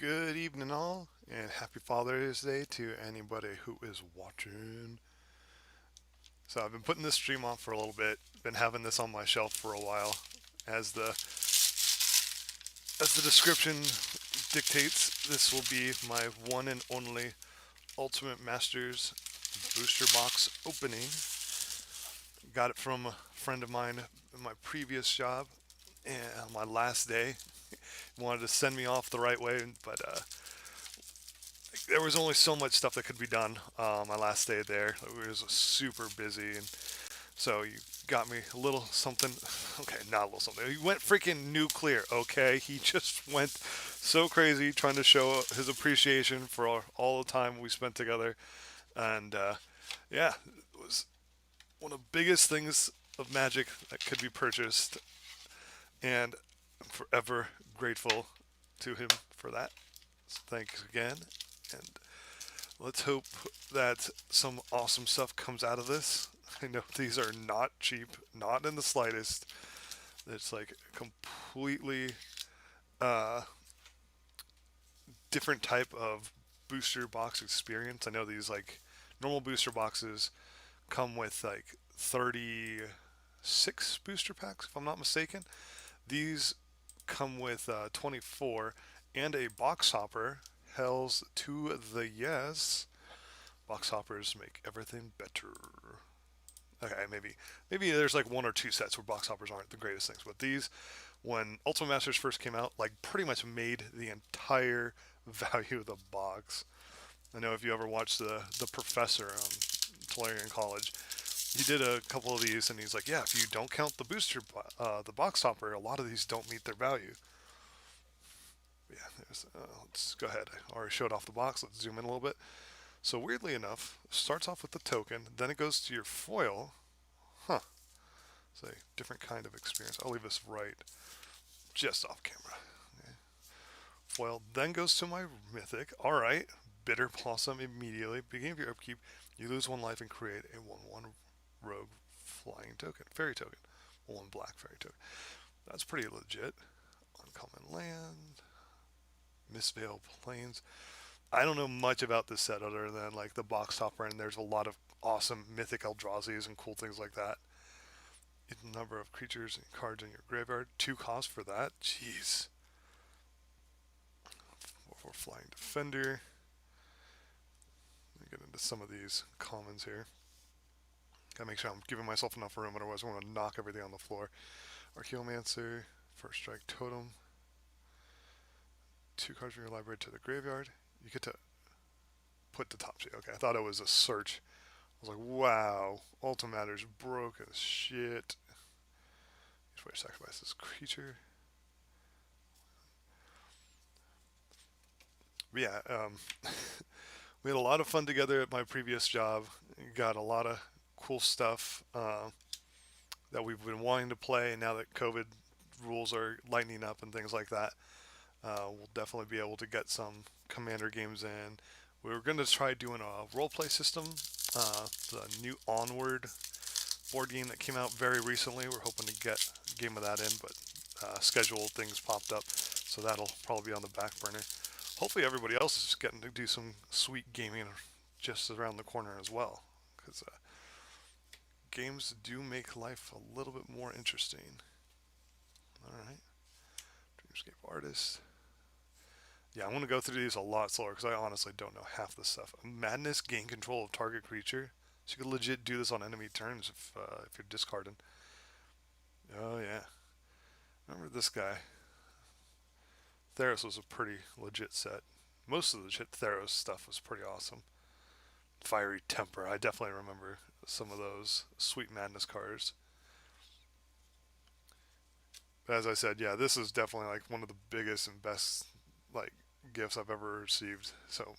Good evening, all, and happy Father's Day to anybody who is watching. So I've been putting this stream on for a little bit. Been having this on my shelf for a while, as the description dictates. This will be my one and only Ultimate Masters booster box opening. Got it from a friend of mine in my previous job, and on my last day, wanted to send me off the right way, but there was only so much stuff that could be done my last day there. It was super busy, and so you got me a little something. Okay, not a little something. He went freaking nuclear. Okay, he just went so crazy trying to show his appreciation for all the time we spent together, and yeah, it was one of the biggest things of Magic that could be purchased, and I'm forever grateful to him for that. So thanks again, and let's hope that some awesome stuff comes out of this. I know these are not cheap, not in the slightest. It's like a completely uh, different type of booster box experience. I know these like normal booster boxes come with like 36 booster packs, if I'm not mistaken. These come with 24 and a box hopper. Hells to the yes. Box hoppers make everything better. Okay, maybe there's like one or two sets where box hoppers aren't the greatest things, but these, when Ultimate Masters first came out, like pretty much made the entire value of the box. I know if you ever watched the professor on Tolarian College, he did a couple of these, and he's like, yeah, if you don't count the the box hopper, a lot of these don't meet their value. Yeah, let's go ahead. I already showed off the box. Let's zoom in a little bit. So weirdly enough, starts off with the token, then it goes to your foil. Huh. It's a different kind of experience. I'll leave this right just off camera. Okay. Foil then goes to my mythic. Alright. Bitter Blossom immediately. Beginning of your upkeep, you lose one life and create a 1/1 rogue flying token. Fairy token. 1 black fairy token. That's pretty legit. Uncommon land. Mistveil Plains. I don't know much about this set other than like the box topper, and there's a lot of awesome mythic Eldrazi's and cool things like that. Number of creatures and cards in your graveyard. 2 cost for that. Jeez. 4/4 Flying Defender. Let me get into some of these commons here. Gotta make sure I'm giving myself enough room, otherwise I'm gonna knock everything on the floor. Archaeomancer. First Strike Totem. 2 cards from your library to the graveyard. You get to put to top tier. Okay, I thought it was a search. I was like, wow, Ultimatter's broke as shit. Each way sacrifice this creature. But yeah, we had a lot of fun together at my previous job. Got a lot of cool stuff that we've been wanting to play, and now that COVID rules are lightening up and things like that, we'll definitely be able to get some Commander games in. We were going to try doing a roleplay system, the new Onward board game that came out very recently. We're hoping to get a game of that in, but schedule things popped up, so that'll probably be on the back burner. Hopefully everybody else is getting to do some sweet gaming just around the corner as well, because games do make life a little bit more interesting. All right, Dreamscape Artist. Yeah, I'm going to go through these a lot slower because I honestly don't know half the stuff. Madness, gain control of target creature. So you can legit do this on enemy turns if you're discarding. Oh yeah, remember this guy? Theros was a pretty legit set. Most of the legit Theros stuff was pretty awesome. Fiery Temper, I definitely remember some of those Sweet Madness cards. But as I said, yeah, this is definitely like one of the biggest and best like gifts I've ever received. So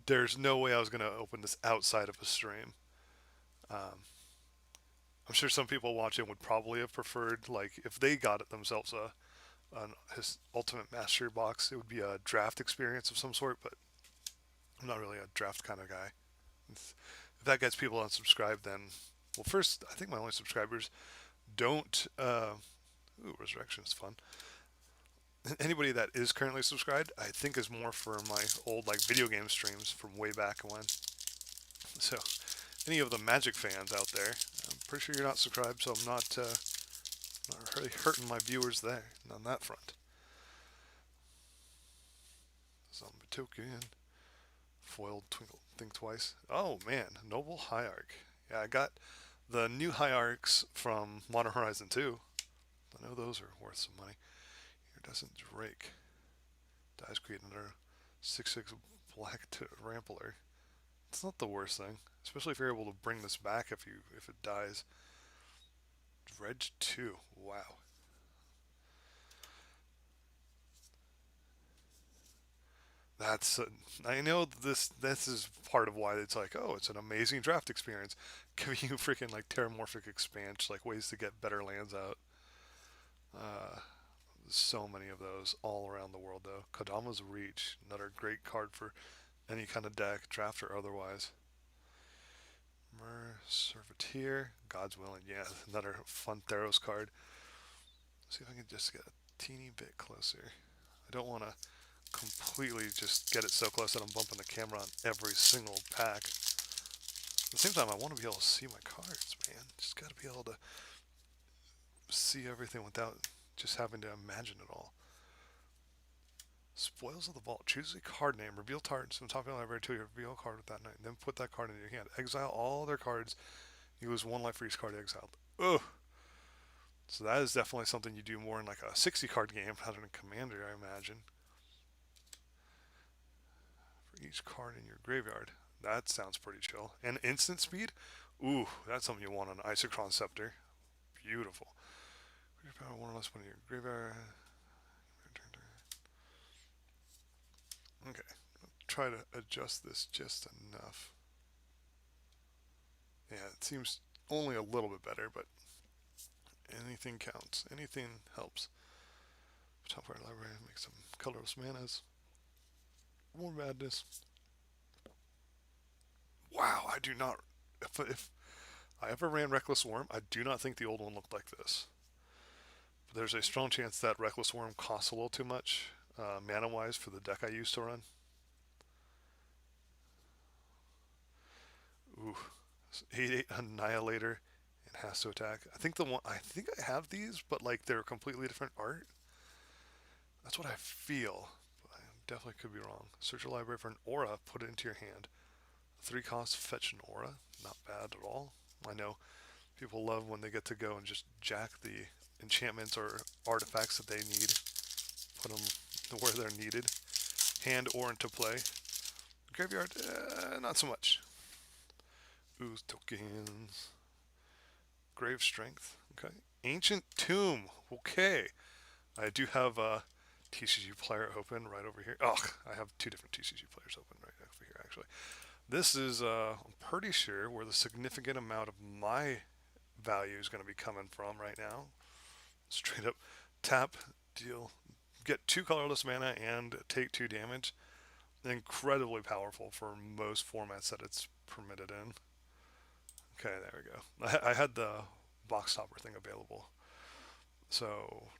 there's no way I was gonna open this outside of a stream. Um, I'm sure some people watching would probably have preferred like if they got it themselves his Ultimate Mastery box, it would be a draft experience of some sort. But I'm not really a draft kind of guy. If that gets people unsubscribed, then well, first I think my only subscribers don't. Ooh, Resurrection is fun. Anybody that is currently subscribed, I think is more for my old like video game streams from way back when. So any of the Magic fans out there, I'm pretty sure you're not subscribed, so I'm not really hurting my viewers there on that front. Zombie token, foiled twinkle, think twice. Oh man, Noble Hierarch. Yeah, I got the new Hierarchs from Modern Horizon 2. I know those are worth some money. Iridescent Drake. Dies create another 6/6 black to Rampler. It's not the worst thing, especially if you're able to bring this back if it dies. Dredge 2. Wow. That's I know this is part of why it's like, oh, it's an amazing draft experience, giving you freaking like terramorphic expansion, like ways to get better lands out. Uh, so many of those all around the world though. Kodama's Reach, another great card for any kind of deck, draft or otherwise. Mer Servitor, God's Willing, yeah, another fun Theros card. Let's see if I can just get a teeny bit closer. I don't want to completely just get it so close that I'm bumping the camera on every single pack. At the same time, I want to be able to see my cards, man. Just got to be able to see everything without just having to imagine it all. Spoils of the Vault. Choose a card name. Reveal targets from the top of your library to your reveal card with that name. Then put that card in your hand. Exile all their cards. You lose 1 life for each card exiled. Ugh. So that is definitely something you do more in like a 60 card game rather than Commander, I imagine. For each card in your graveyard. That sounds pretty chill. And instant speed? Ooh, that's something you want on an Isochron Scepter. Beautiful. Power one or less one in your graveyard. Okay, try to adjust this just enough. Yeah, it seems only a little bit better, but anything counts. Anything helps. Top of our library, make some colorless manas. More madness. Wow, I do not. If I ever ran Reckless Worm, I do not think the old one looked like this. But there's a strong chance that Reckless Worm costs a little too much mana wise for the deck I used to run. Ooh, 8/8 Annihilator and has to attack. I think I have these, but like they're completely different art. That's what I feel. But I definitely could be wrong. Search your library for an aura, put it into your hand. 3 cost, fetch an aura. Not bad at all. I know people love when they get to go and just jack the enchantments or artifacts that they need. Put them where they're needed. Hand or into play. Graveyard, not so much. Ooze tokens. Grave Strength. Okay. Ancient Tomb. Okay. I do have a TCG player open right over here. Oh, I have 2 different TCG players open right over here, actually. This is, I'm pretty sure, where the significant amount of my value is going to be coming from right now. Straight up tap, deal, get 2 colorless mana and take 2 damage. Incredibly powerful for most formats that it's permitted in. Okay, there we go. I had the box topper thing available. So,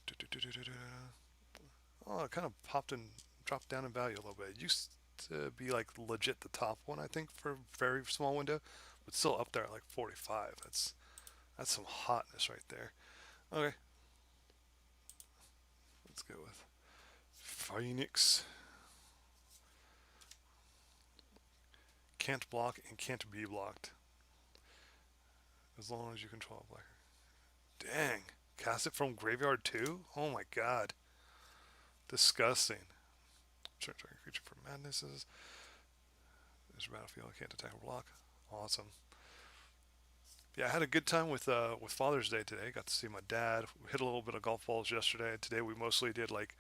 oh, it kind of popped and dropped down in value a little bit. It used to be like legit the top one, I think, for a very small window, but still up there at like 45. That's some hotness right there. Okay, let's go with Phoenix. Can't block and can't be blocked. As long as you control a player. Dang. Cast it from graveyard too? Oh my god. Disgusting. Search target creature for madnesses. There's a battlefield. I can't attack or block. Awesome. Yeah, I had a good time with Father's Day today. Got to see my dad. We hit a little bit of golf balls yesterday. Today we mostly did like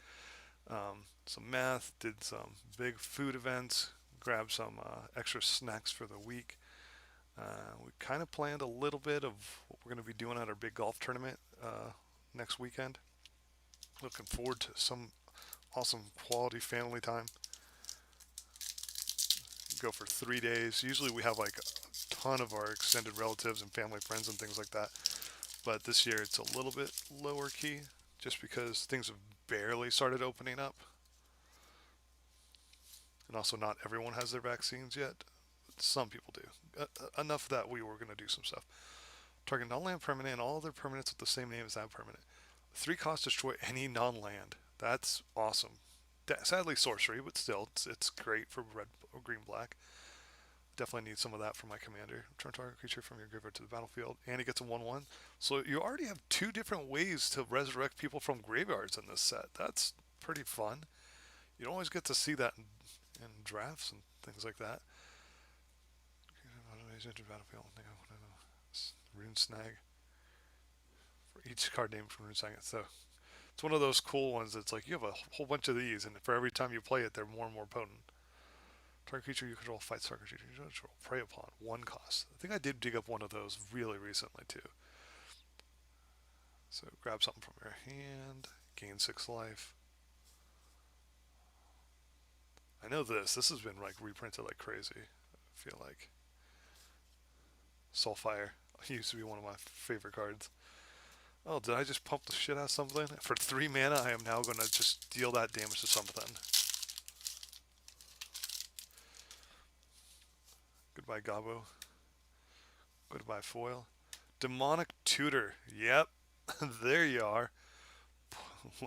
some math, did some big food events, grabbed some extra snacks for the week. We kind of planned a little bit of what we're going to be doing at our big golf tournament next weekend. Looking forward to some awesome quality family time. Go for 3 days. Usually we have like a ton of our extended relatives and family friends and things like that. But this year it's a little bit lower key just because things have barely started opening up. And also, not everyone has their vaccines yet. But some people do. Enough that we were going to do some stuff. Target non-land permanent and all other permanents with the same name as that permanent. 3 cost destroy any non-land. That's awesome. Sadly sorcery, but still, it's great for red or green black. Definitely need some of that for my commander. Turn target creature from your graveyard to the battlefield, and he gets a 1/1. So you already have 2 different ways to resurrect people from graveyards in this set. That's pretty fun. You don't always get to see that in drafts and things like that. Battlefield. Rune snag for each card named from Rune snag. So it's one of those cool ones that's like you have a whole bunch of these, and for every time you play it, they're more and more potent. Target creature you control fights target creature you control. Prey upon 1 cost. I think I did dig up one of those really recently too. So grab something from your hand, gain 6 life. I know this. This has been like reprinted like crazy. I feel like Soulfire used to be one of my favorite cards. Oh, did I just pump the shit out of something? For 3 mana, I am now going to just deal that damage to something. Goodbye, Gabo. Goodbye, Foil. Demonic Tutor. Yep. There you are.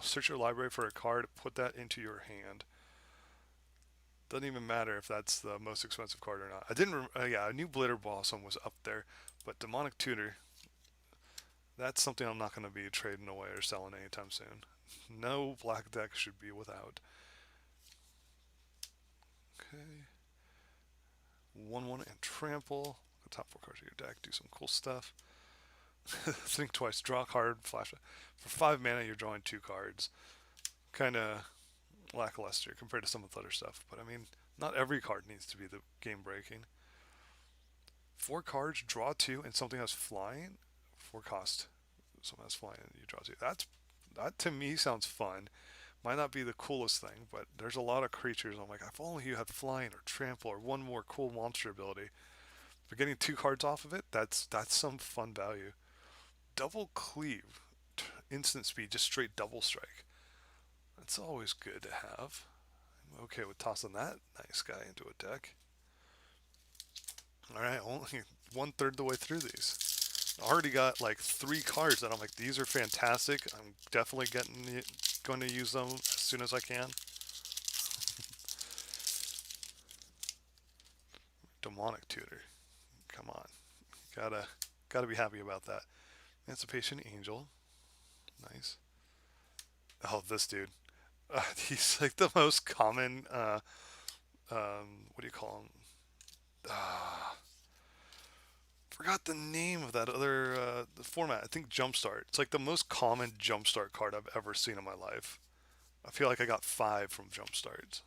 Search your library for a card, put that into your hand. Doesn't even matter if that's the most expensive card or not. I didn't. Yeah, I knew Blitter Blossom was up there, but Demonic Tutor. That's something I'm not going to be trading away or selling anytime soon. No black deck should be without. Okay. 1/1 and trample. The top 4 cards of your deck. Do some cool stuff. Think twice. Draw a card. Flash. For 5 mana, you're drawing 2 cards. Kind of lackluster compared to some of the other stuff. But I mean, not every card needs to be the game breaking. 4 cards, draw 2, and something has flying. 4 cost. Something has flying, and you draw 2. That to me sounds fun. Might not be the coolest thing, but there's a lot of creatures. I'm like, if only you had flying or trample or one more cool monster ability. But getting 2 cards off of it, that's some fun value. Double cleave, instant speed, just straight double strike. That's always good to have. I'm okay with tossing that nice guy into a deck. Alright, only 1/3 the way through these. I already got like 3 cards that I'm like, these are fantastic. I'm definitely going to use them as soon as I can. Demonic Tutor. Come on. Gotta be happy about that. Emancipation Angel. Nice. Oh, this dude. He's like the most common, what do you call him? Forgot the name of that other the format. I think Jumpstart. It's like the most common Jumpstart card I've ever seen in my life. I feel like I got 5 from Jumpstart.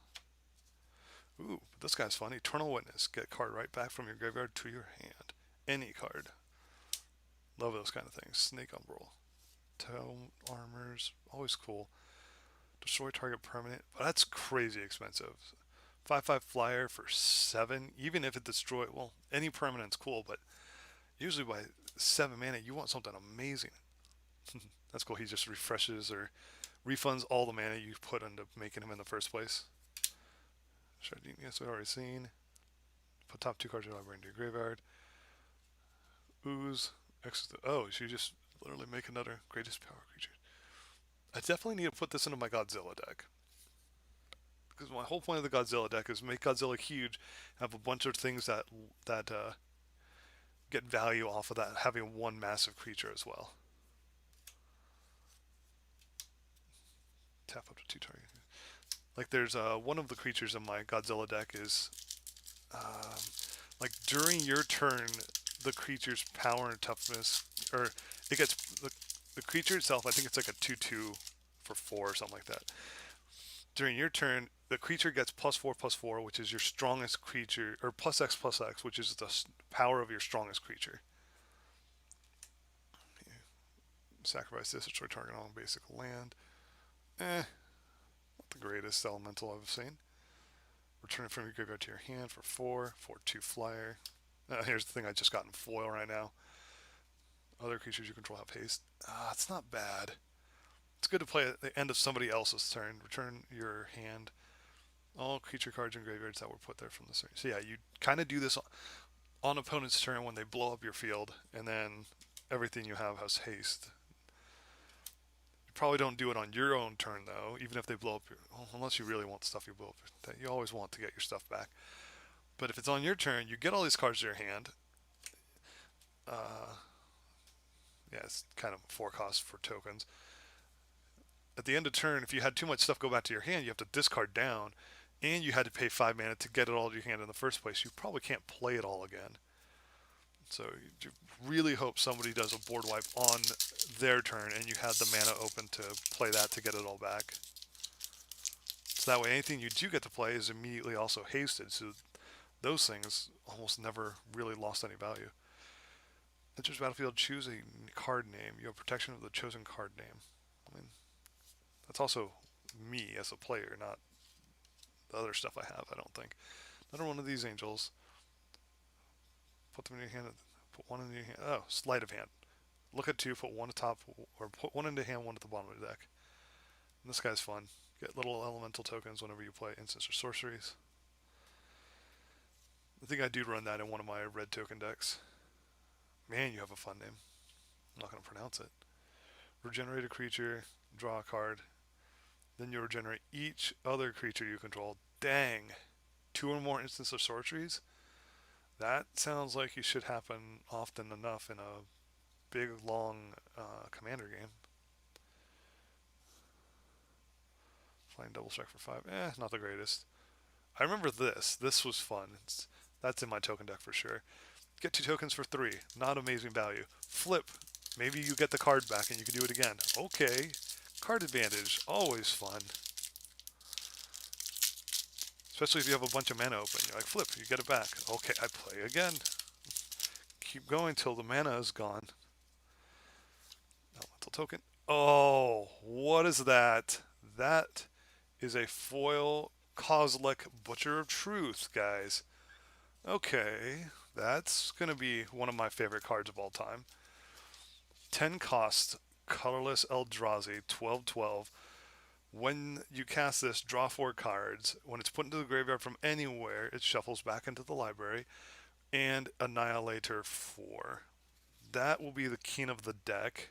Ooh, but this guy's fun. Eternal Witness. Get a card right back from your graveyard to your hand. Any card. Love those kind of things. Snake Umbral. Tome Armors. Always cool. Destroy target permanent. But that's crazy expensive. 5/5 flyer for 7. Even if it destroy, well, any permanent's cool, but usually by 7 mana, you want something amazing. That's cool. He just refreshes or refunds all the mana you put into making him in the first place. Yes, we've already seen. Put top 2 cards of your library into your graveyard. Ooze. Oh, so you just literally make another greatest power creature. I definitely need to put this into my Godzilla deck. Because my whole point of the Godzilla deck is make Godzilla huge, have a bunch of things that get value off of that, having one massive creature as well. Tap up to 2 targets. Like there's one of the creatures in my Godzilla deck is like during your turn, the creature's power and toughness, or it gets the creature itself. I think it's like a 2/2 for 4 or something like that. During your turn, the creature gets +4/+4, which is your strongest creature, or +X/+X, which is the power of your strongest creature. Sacrifice this, destroy target on basic land. Not the greatest elemental I've seen. Return it from your graveyard to your hand for 4, 4/2 flyer. Here's the thing, I just got in foil right now. Other creatures you control have haste. It's not bad. It's good to play at the end of somebody else's turn. Return your hand all creature cards and graveyards that were put there from the start. So yeah, you kind of do this on opponent's turn when they blow up your field, and then everything you have has haste. You probably don't do it on your own turn though, even if they blow up your. Well, unless you really want the stuff you blow up, that you always want to get your stuff back. But if it's on your turn, you get all these cards to your hand. Uh, yeah, it's kind of 4 cost for tokens. At the end of turn, if you had too much stuff go back to your hand, you have to discard down, and you had to pay 5 mana to get it all to your hand in the first place. You probably can't play it all again. So you really hope somebody does a board wipe on their turn, and you had the mana open to play that to get it all back. So that way, anything you do get to play is immediately also hasted. So those things almost never really lost any value. Enters battlefield, choose a card name. You have protection of the chosen card name. I mean, that's also me as a player, not the other stuff I have, I don't think. Another one of these angels. Put them in your hand. Put one in your hand. Oh, sleight of hand. Look at 2, put 1 atop, or put 1 into hand, 1 at the bottom of the deck. And this guy's fun. Get little elemental tokens whenever you play instants or sorceries. I think I do run that in one of my red token decks. Man, you have a fun name. I'm not going to pronounce it. Regenerate a creature, draw a card. Then you regenerate each other creature you control. Dang. 2 or more instances of sorceries? That sounds like it should happen often enough in a big, long commander game. Flying double strike for 5. Not the greatest. I remember this. This was fun. That's in my token deck for sure. Get 2 tokens for 3. Not amazing value. Flip. Maybe you get the card back and you can do it again. Okay. Card advantage. Always fun. Especially if you have a bunch of mana open. You're like, flip, you get it back. Okay, I play again. Keep going till the mana is gone. Elemental token. Oh, what is that? That is a foil Kozilek Butcher of Truth, guys. Okay, that's going to be one of my favorite cards of all time. 10 cost, colorless Eldrazi, 12/12. When you cast this, draw 4 cards. When it's put into the graveyard from anywhere, it shuffles back into the library. And Annihilator 4. That will be the king of the deck.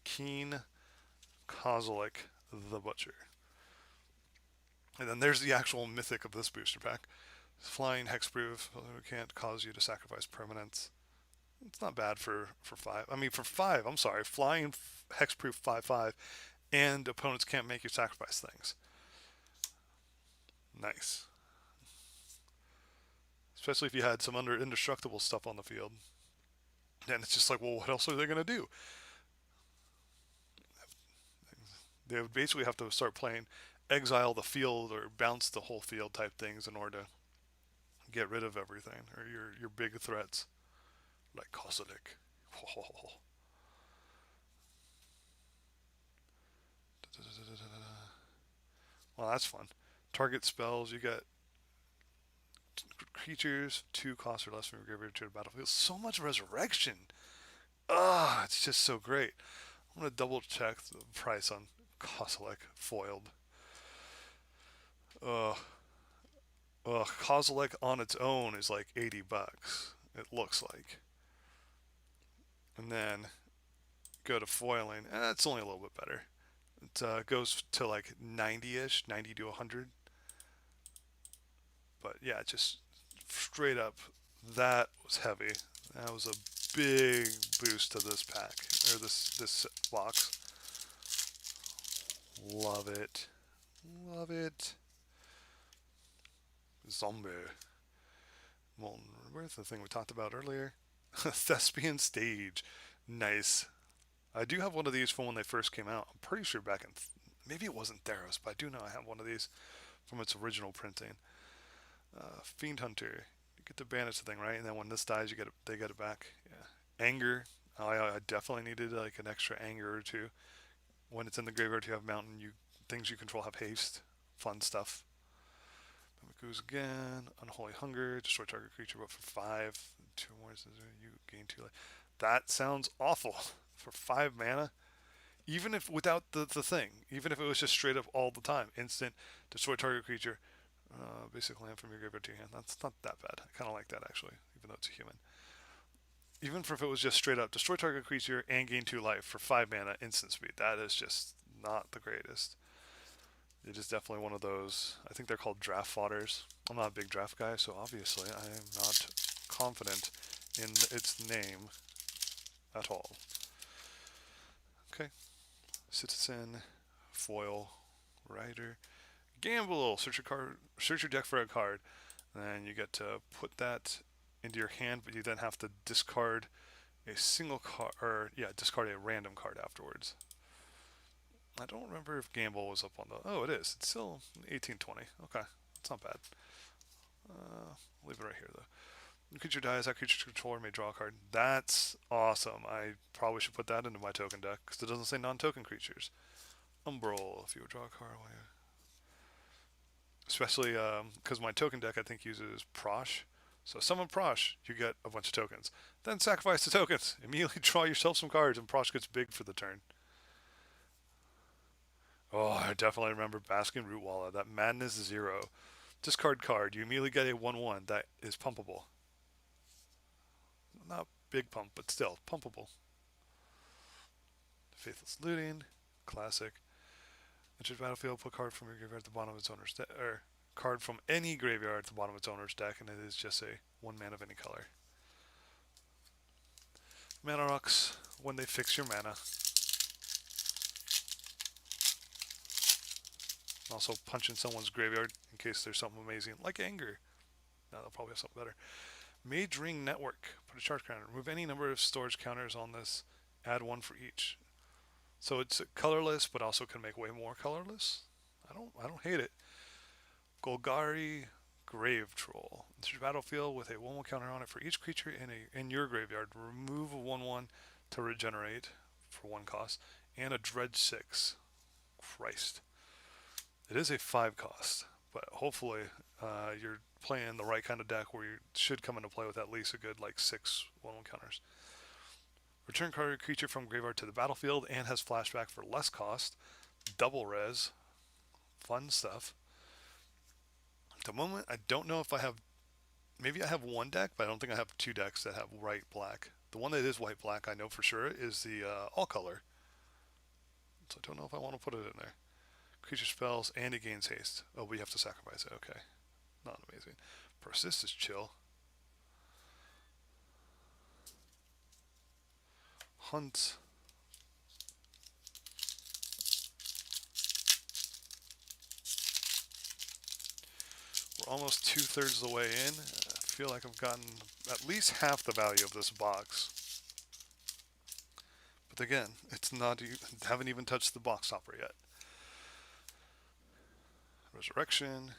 Keen Kozilek the Butcher. And then there's the actual mythic of this booster pack. Flying hexproof, can't cause you to sacrifice permanents. It's not bad for 5. I mean, for 5, I'm sorry. Flying hexproof 5/5, and opponents can't make you sacrifice things. Nice. Especially if you had some indestructible stuff on the field. And it's just like, well, what else are they going to do? They would basically have to start playing exile the field or bounce the whole field type things in order to get rid of everything, or your big threats, like Kozilek. Well, that's fun. Target spells, you get creatures 2 cost or less from your graveyard to the battlefield. So much resurrection. It's just so great. I'm gonna double check the price on Kozilek foiled. Kozilek on its own is like $80. It looks like. And then go to foiling. It's only a little bit better. It goes to like 90-ish, 90 to 100. But yeah, just straight up, that was heavy. That was a big boost to this pack, or this box. Love it. Love it. Zombie. Well, where's the thing we talked about earlier? Thespian Stage. Nice. I do have one of these from when they first came out. I'm pretty sure back in... maybe it wasn't Theros, but I do know I have one of these from its original printing. Fiend Hunter. You get to banish the thing, right? And then when this dies, they get it back. Yeah. Anger. I definitely needed like an extra anger or 2. When it's in the graveyard, you have mountain. Things you control have haste. Fun stuff. Goes again. Unholy Hunger. Destroy target creature, but for 5. 2 more. You gain 2 life. That sounds awful. For 5 mana, Even if without the thing, even if it was just straight up all the time, instant destroy target creature, basic land from your graveyard to your hand. That's not that bad. I kind of like that actually, even though it's a human. Even if it was just straight up destroy target creature and gain 2 life for 5 mana instant speed, that is just not the greatest. It is definitely one of those. I think they're called draft fodders. I'm not a big draft guy, so obviously I am not confident in its name at all. Okay, citizen, foil, rider, gamble. Search your card. Search your deck for a card, and you get to put that into your hand, but you then have to discard a single card, or yeah, discard a random card afterwards. I don't remember if gamble was up on the. Oh, it is. It's still 1820. Okay, it's not bad. Leave it right here though. When creature dies, that creature's controller may draw a card. That's awesome. I probably should put that into my token deck because it doesn't say non-token creatures. Umbral, if you would draw a card, especially because my token deck I think uses Prosh. So summon Prosh, you get a bunch of tokens. Then sacrifice the tokens. Immediately draw yourself some cards, and Prosh gets big for the turn. Oh, I definitely remember Baskin Rootwalla. That Madness 0. Discard card. You immediately get a 1/1 that is pumpable. Not big pump, but still pumpable. Faithless Looting. Classic. Enter the battlefield, put a card from your graveyard at the bottom of its owner's deck, or card from any graveyard at the bottom of its owner's deck, and it is just a 1 mana of any color. Mana rocks when they fix your mana. Also punch in someone's graveyard in case there's something amazing, like anger. No, they'll probably have something better. Mage Ring Network. Put a charge counter. Remove any number of storage counters on this. Add 1 for each. So it's colorless, but also can make way more colorless. I don't hate it. Golgari Grave Troll. Enter your battlefield with a 1/1 counter on it for each creature in your graveyard. Remove a 1/1 to regenerate for 1 cost, and a Dredge 6. Christ. It is a 5 cost, but hopefully you're playing the right kind of deck where you should come into play with at least a good like 6 1/1 counters. Return card creature from graveyard to the battlefield and has flashback for less cost. Double res. Fun stuff. At the moment, I don't know if I have. Maybe I have one deck, but I don't think I have 2 decks that have white black. The one that is white black, I know for sure, is the all color. So I don't know if I want to put it in there. Creature spells and it gains haste. Oh, we have to sacrifice it. Okay. Not amazing. Persist is chill. Hunt. We're almost 2/3 of the way in. I feel like I've gotten at least half the value of this box. But again, it's not. Haven't even touched the box topper yet. Resurrection.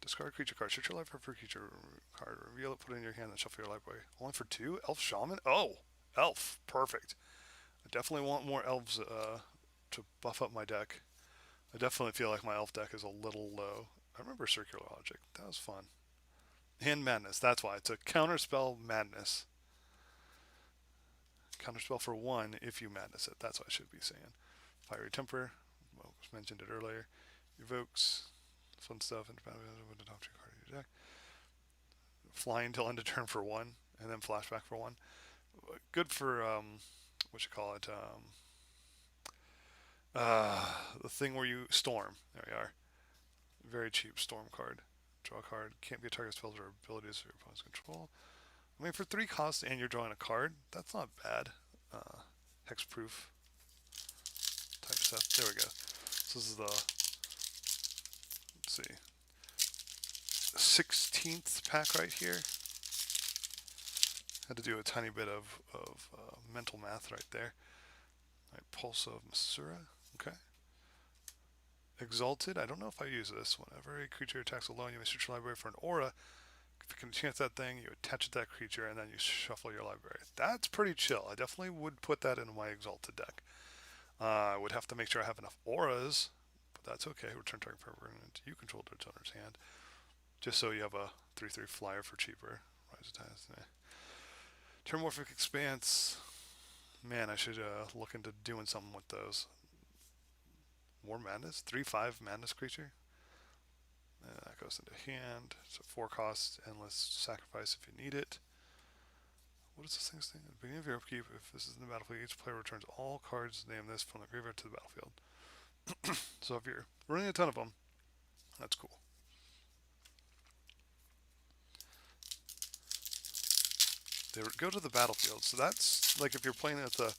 Discard creature card. Search your library for creature card. Reveal it, put it in your hand, then shuffle your library. Only for 2? Elf Shaman? Oh! Elf. Perfect. I definitely want more elves to buff up my deck. I definitely feel like my elf deck is a little low. I remember Circular Logic. That was fun. And Madness. That's why. It's a counterspell Madness. Counterspell for 1 if you Madness it. That's what I should be saying. Fiery Temper. Well, mentioned it earlier. Evokes. Fun stuff. And with the top 2 card of your deck. Flying till end of turn for 1. And then flashback for 1. Good for, what you call it? The thing where you storm. There we are. Very cheap storm card. Draw a card. Can't be a target spells or abilities for your opponent's control. I mean, for 3 costs and you're drawing a card, that's not bad. Hexproof type stuff. There we go. So this is the, let's see, 16th pack right here. Had to do a tiny bit of mental math right there. All right, Pulse of Masura. Okay. Exalted. I don't know if I use this. Whenever a creature attacks alone, you may search your library for an aura. If you can chance that thing, you attach it to that creature, and then you shuffle your library. That's pretty chill. I definitely would put that in my Exalted deck. I would have to make sure I have enough auras, but that's okay. Return target permanent you control to its owner's hand. Just so you have a 3/3 flyer for cheaper. Rise of Tides. Terramorphic Expanse. Man, I should look into doing something with those. War Madness? 3/5 Madness creature? That goes into hand. So 4 costs, endless sacrifice if you need it. What is this thing's thing? At the beginning of your upkeep, if this is in the battlefield, each player returns all cards named this from the graveyard to the battlefield. So if you're running a ton of them, that's cool. They go to the battlefield. So that's like if you're playing with a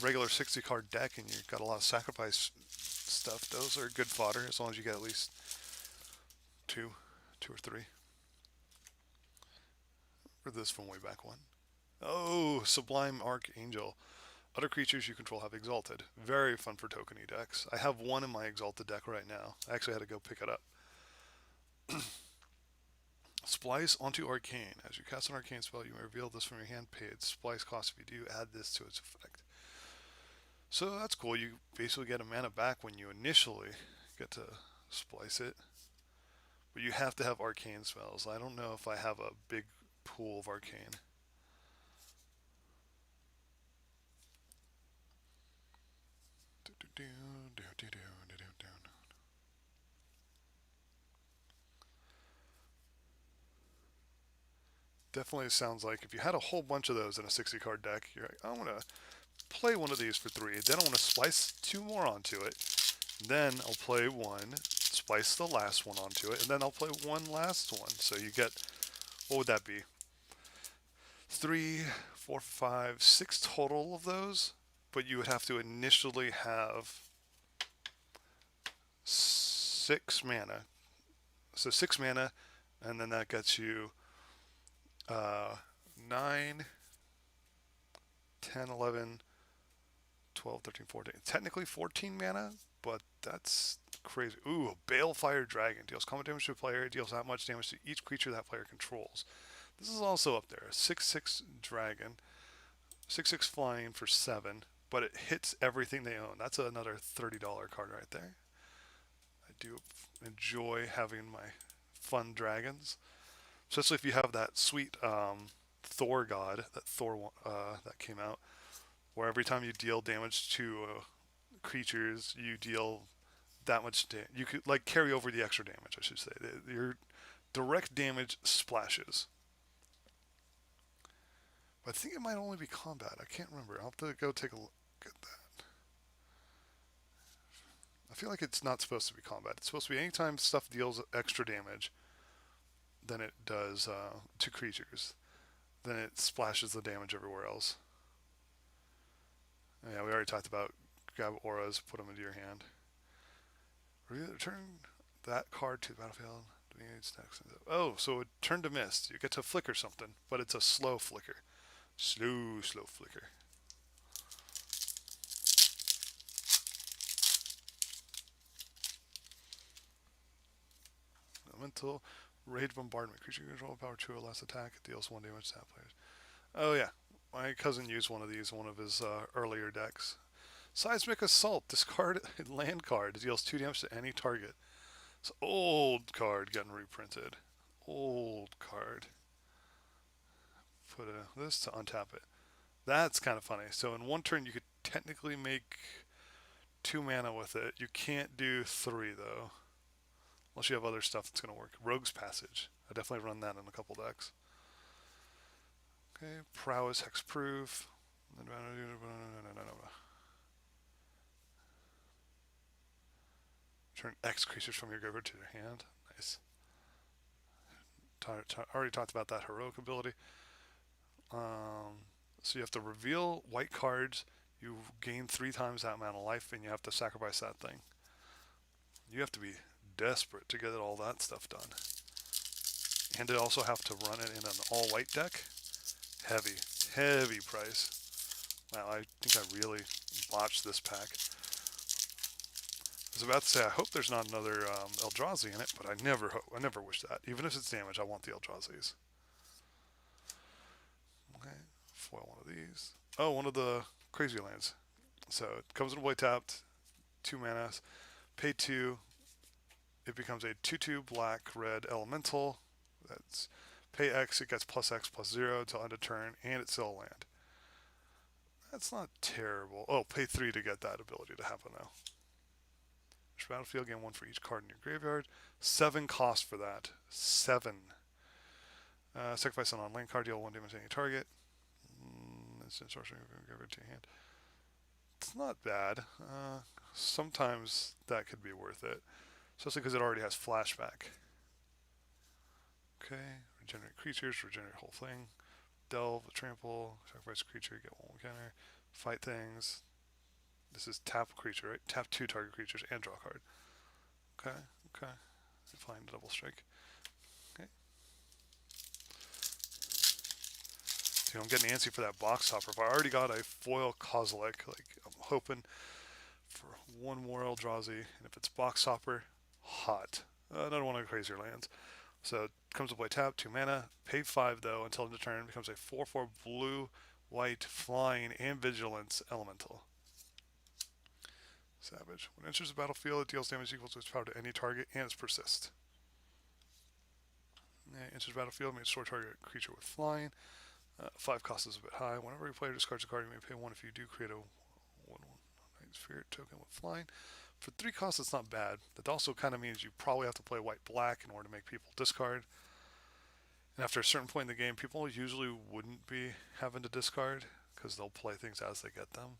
regular 60 card deck and you've got a lot of sacrifice stuff, those are good fodder as long as you get at least two or three. Or this from way back when. Oh, Sublime Archangel. Other creatures you control have Exalted. Very fun for tokeny decks. I have one in my Exalted deck right now. I actually had to go pick it up. Splice onto Arcane. As you cast an Arcane spell, you may reveal this from your hand. Pay its splice cost if you do. Add this to its effect. So that's cool. You basically get a mana back when you initially get to splice it. But you have to have Arcane spells. I don't know if I have a big pool of Arcane. Definitely sounds like if you had a whole bunch of those in a 60 card deck, you're like, I'm going to play one of these for 3. Then I want to splice 2 more onto it. Then I'll play 1, splice the last one onto it, and then I'll play 1 last one. So you get, what would that be? 3, 4, 5, 6 total of those, but you would have to initially have 6 mana. So 6 mana, and then that gets you 9, 10, 11, 12, 13, 14. Technically 14 mana, but that's crazy. Ooh, Balefire Dragon. Deals combat damage to a player. Deals that much damage to each creature that player controls. This is also up there. A 6/6 dragon. 6/6 flying for 7, but it hits everything they own. That's another $30 card right there. I do enjoy having my fun dragons. Especially if you have that sweet Thor god, that Thor that came out, where every time you deal damage to creatures, you deal that much damage. You could like carry over the extra damage, I should say. Your direct damage splashes. But I think it might only be combat. I can't remember. I'll have to go take a look at that. I feel like it's not supposed to be combat. It's supposed to be anytime stuff deals extra damage than it does to creatures, then it splashes the damage everywhere else. Yeah, we already talked about grab auras, put them into your hand. Return that card to the battlefield. Oh, so it turned to mist. You get to flicker something, but it's a slow flicker. Slow flicker. Elemental. Rage Bombardment. Creature control power 2 or less attack. It deals 1 damage to that player. Oh, yeah. My cousin used one of these in one of his earlier decks. Seismic Assault. Discard a land card. It deals 2 damage to any target. It's an old card getting reprinted. Old card. Put this to untap it. That's kind of funny. So in one turn, you could technically make 2 mana with it. You can't do 3, though. Unless you have other stuff that's going to work. Rogue's Passage. I definitely run that in a couple decks. Okay, Prowess, Hexproof. Turn X creatures from your graveyard to your hand. Nice. Already talked about that heroic ability. So you have to reveal white cards. You gain 3 times that amount of life, and you have to sacrifice that thing. You have to be desperate to get all that stuff done. And to also have to run it in an all-white deck. Heavy price. Wow, I think I really botched this pack. I was about to say, I hope there's not another Eldrazi in it, but I never wish that. Even if it's damage, I want the Eldrazi's. Okay, foil one of these. Oh, one of the Crazy Lands. So it comes in white tapped, 2 mana, pay 2. It becomes a 2/2 black red elemental. That's pay X. It gets +X +0 until end of turn, and it's still a land. That's not terrible. Oh, pay 3 to get that ability to happen though. Each battlefield, gain 1 for each card in your graveyard. 7 cost for that. 7. Sacrifice an on-land card, deal 1 damage to any target. Instant sorcery, graveyard to your hand. It's not bad. Sometimes that could be worth it, especially because it already has flashback. Okay, regenerate creatures, regenerate whole thing. Delve, trample, sacrifice a creature, get 1 counter. Fight things. This is tap creature, right? Tap 2 target creatures and draw a card. Okay, okay. Find a double strike. Okay. Dude, I'm getting antsy for that box hopper. If I already got a foil Kozilek, like I'm hoping for 1 more Eldrazi, and if it's box hopper, hot. Another one of the crazier lands. So it comes to play tap, 2 mana, pay 5 though until end of turn, becomes a 4/4 blue, white, flying, and vigilance elemental. Savage. When it enters the battlefield, it deals damage equal to its power to any target and its persist. It enters the battlefield, may destroy target creature with flying. 5 cost is a bit high. Whenever a player discards a card, you may pay 1 if you do create a 1/1 Night Spirit token with flying. For 3 costs, it's not bad. That also kind of means you probably have to play white-black in order to make people discard. And after a certain point in the game, people usually wouldn't be having to discard because they'll play things as they get them.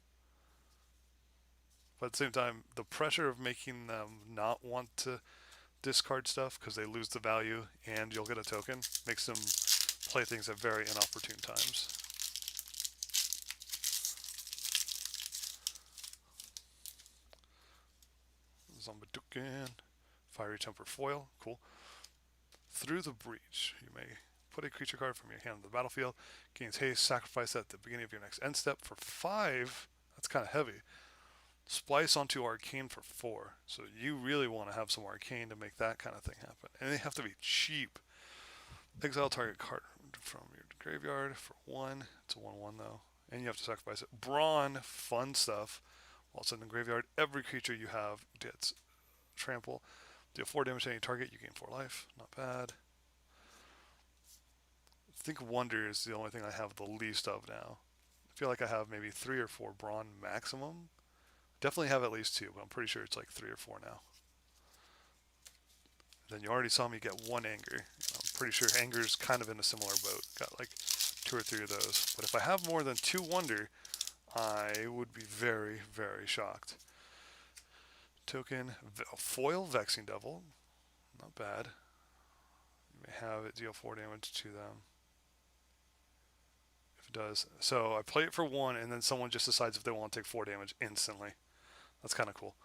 But at the same time, the pressure of making them not want to discard stuff because they lose the value and you'll get a token makes them play things at very inopportune times. Zombadukin, Fiery Temper Foil, cool. Through the Breach, you may put a creature card from your hand on the battlefield, gains haste, sacrifice at the beginning of your next end step for 5. That's kind of heavy. Splice onto Arcane for 4. So you really want to have some Arcane to make that kind of thing happen. And they have to be cheap. Exile target card from your graveyard for 1. It's a 1/1 though. And you have to sacrifice it. Brawn, fun stuff. While it's in the graveyard, every creature you have gets trample. Deal 4 damage to any target, you gain 4 life. Not bad. I think Wonder is the only thing I have the least of now. I feel like I have maybe 3 or 4 Brawn maximum. Definitely have at least 2, but I'm pretty sure it's like 3 or 4 now. Then you already saw me get 1 Anger. I'm pretty sure Anger's kind of in a similar boat. Got like 2 or 3 of those. But if I have more than 2 Wonder, I would be very, very shocked. Token, Foil Vexing Devil. Not bad. You may have it deal 4 damage to them. If it does. So I play it for 1, and then someone just decides if they want to take 4 damage instantly. That's kind of cool.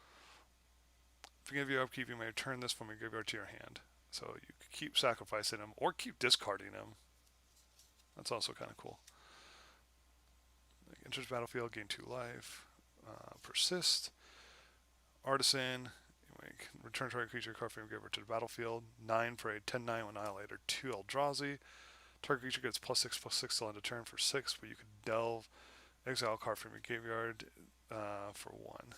If you give your upkeep, you may return this from your graveyard to your hand. So you keep sacrificing them or keep discarding them. That's also kind of cool. Enters battlefield, gain 2 life. Persist. Artisan. You may return target creature card from your graveyard to the battlefield. 9 for a 10/9 Annihilator. 2 Eldrazi. Target creature gets +6/+6 till end of turn for 6, but you could delve. Exile card from your graveyard for 1.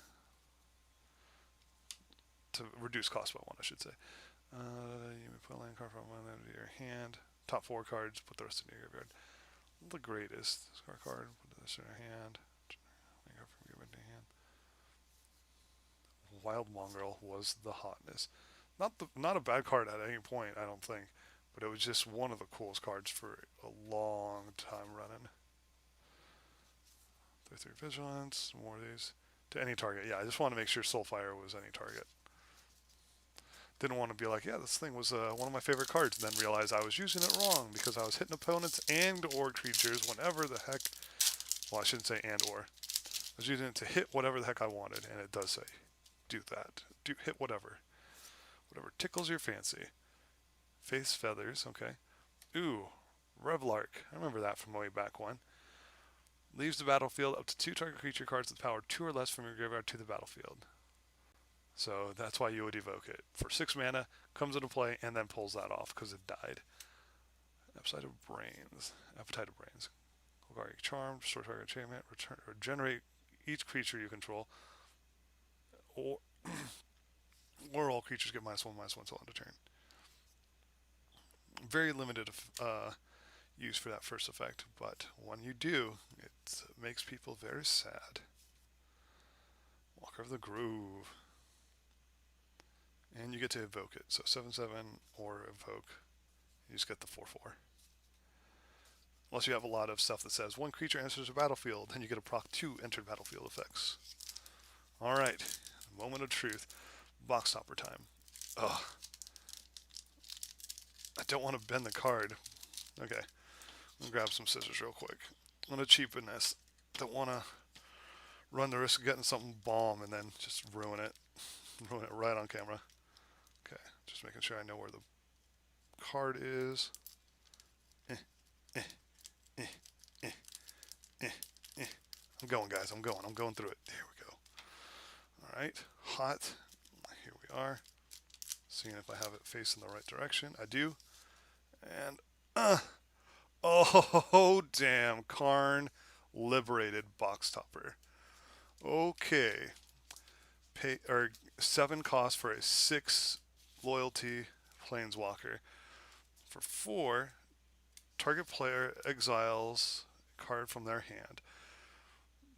To reduce cost by 1, I should say. You may put a land card from one end of your hand. Top 4 cards, put the rest in your graveyard. The greatest. Discard card, put this in your hand. Land card from your hand. Wild Mongrel was the hotness. Not a bad card at any point, I don't think, but it was just one of the coolest cards for a long time running. 33 Vigilance, more of these. To any target. Yeah, I just want to make sure Soulfire was any target. Didn't want to be like, yeah, this thing was one of my favorite cards, and then realize I was using it wrong because I was hitting opponents and or creatures whenever the heck, well, I shouldn't say and or. I was using it to hit whatever the heck I wanted, and it does say, do that. Hit whatever. Whatever tickles your fancy. Face Feathers, okay. Ooh, Revlark. I remember that from way back when. Leaves the battlefield up to 2 target creature cards with power 2 or less from your graveyard to the battlefield. So that's why you would evoke it. For 6 mana, comes into play, and then pulls that off because it died. Appetite of Brains. Golgari Charm, restore target enchantment, regenerate each creature you control, or, or all creatures get -1/-1 till end of turn. Very limited use for that first effect. But when you do, it makes people very sad. Walker of the Groove. And you get to evoke it. So 7/7 or evoke. You just get the 4/4. Unless you have a lot of stuff that says one creature enters the battlefield, then you get a proc 2 entered battlefield effects. Alright, moment of truth. Box topper time. Ugh. I don't want to bend the card. Okay, I'm gonna grab some scissors real quick. I'm gonna cheapen this. Don't want to run the risk of getting something bomb and then just ruin it. Ruin it right on camera. Okay, just making sure I know where the card is. Eh, eh, eh, eh, eh, eh. I'm going, guys. I'm going through it. Here we go. All right, hot. Here we are. Seeing if I have it facing the right direction. I do. And oh damn, Karn liberated box topper. Okay, pay or 7 cost for a 6 loyalty planeswalker. For 4, target player exiles a card from their hand.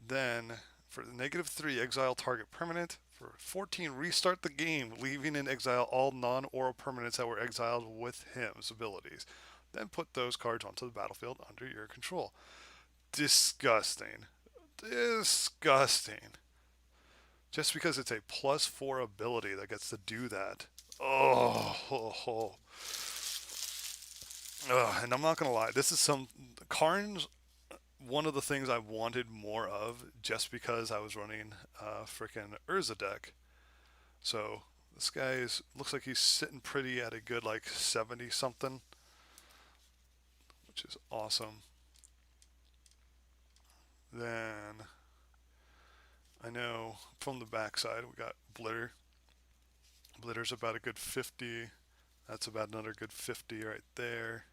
Then for the -3, exile target permanent. For 14, restart the game, leaving in exile all non-aura permanents that were exiled with him's abilities. Then put those cards onto the battlefield under your control. Disgusting. Disgusting. Just because it's a +4 ability that gets to do that. Oh. And I'm not gonna lie, this is some Karn's one of the things I wanted more of just because I was running a freaking Urza deck. So this guy looks like he's sitting pretty at a good like 70 something, which is awesome. Then I know from the backside we got Blitter. Blitter's about a good 50. That's about another good 50 right there.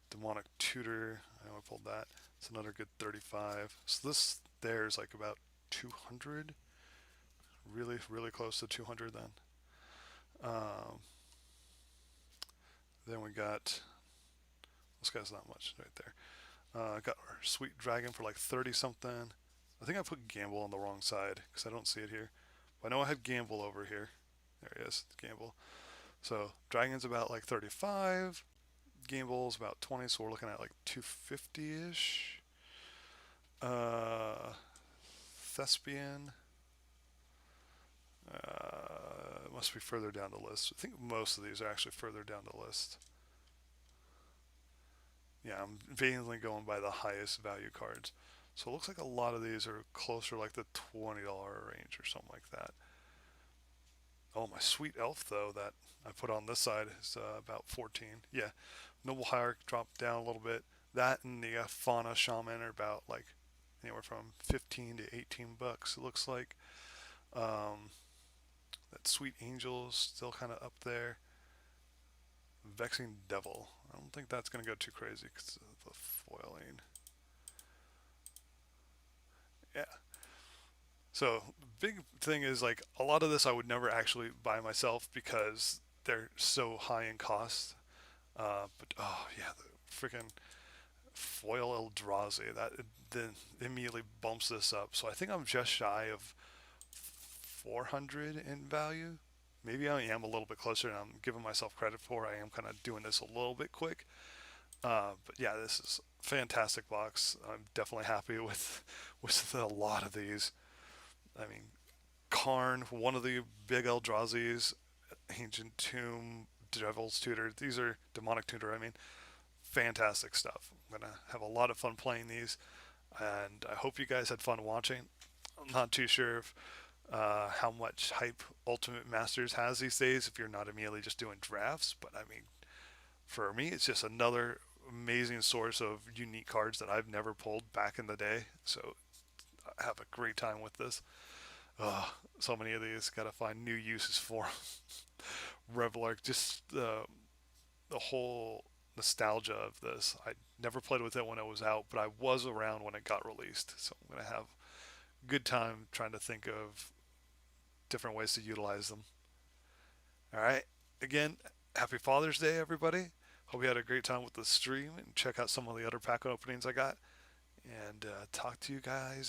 Demonic Tutor, I know I pulled that. It's another good 35. So this there is like about 200. Really close to 200 then. Then we got, this guy's not much right there. Got our Sweet Dragon for like 30 something. I think I put Gamble on the wrong side because I don't see it here. But I know I had Gamble over here. There he is, Gamble. So Dragon's about like 35. Gamble's about 20, so we're looking at like 250-ish. Thespian. Must be further down the list. I think most of these are actually further down the list. Yeah, I'm vainly going by the highest value cards. So it looks like a lot of these are closer like the $20 range or something like that. Oh, my Sweet Elf, though, that I put on this side is about 14. Yeah, Noble Hierarch dropped down a little bit. That and the Fauna Shaman are about like anywhere from 15 to 18 bucks. It looks like that Sweet Angel is still kind of up there. Vexing Devil. I don't think that's going to go too crazy because of the foiling. Yeah. So big thing is like a lot of this I would never actually buy myself because they're so high in cost. But oh yeah, the freaking foil Eldrazi that then immediately bumps this up. So I think I'm just shy of 400 in value. Maybe I am a little bit closer, and I'm giving myself credit for. I am kind of doing this a little bit quick. But yeah, this is a fantastic box. I'm definitely happy with a lot of these. I mean, Karn, one of the big Eldrazi's, Ancient Tomb, Devil's Tutor. These are Demonic Tutor. I mean, fantastic stuff. I'm gonna have a lot of fun playing these, and I hope you guys had fun watching. I'm not too sure if, how much hype Ultimate Masters has these days if you're not immediately just doing drafts, but I mean, for me, it's just another amazing source of unique cards that I've never pulled back in the day. So I have a great time with this. So many of these, gotta find new uses for them. Revelark, just the whole nostalgia of this. I never played with it when it was out, but I was around when it got released. So I'm gonna have a good time trying to think of different ways to utilize them. All right. Again, happy Father's Day, everybody. Hope you had a great time with the stream and check out some of the other pack openings I got. And talk to you guys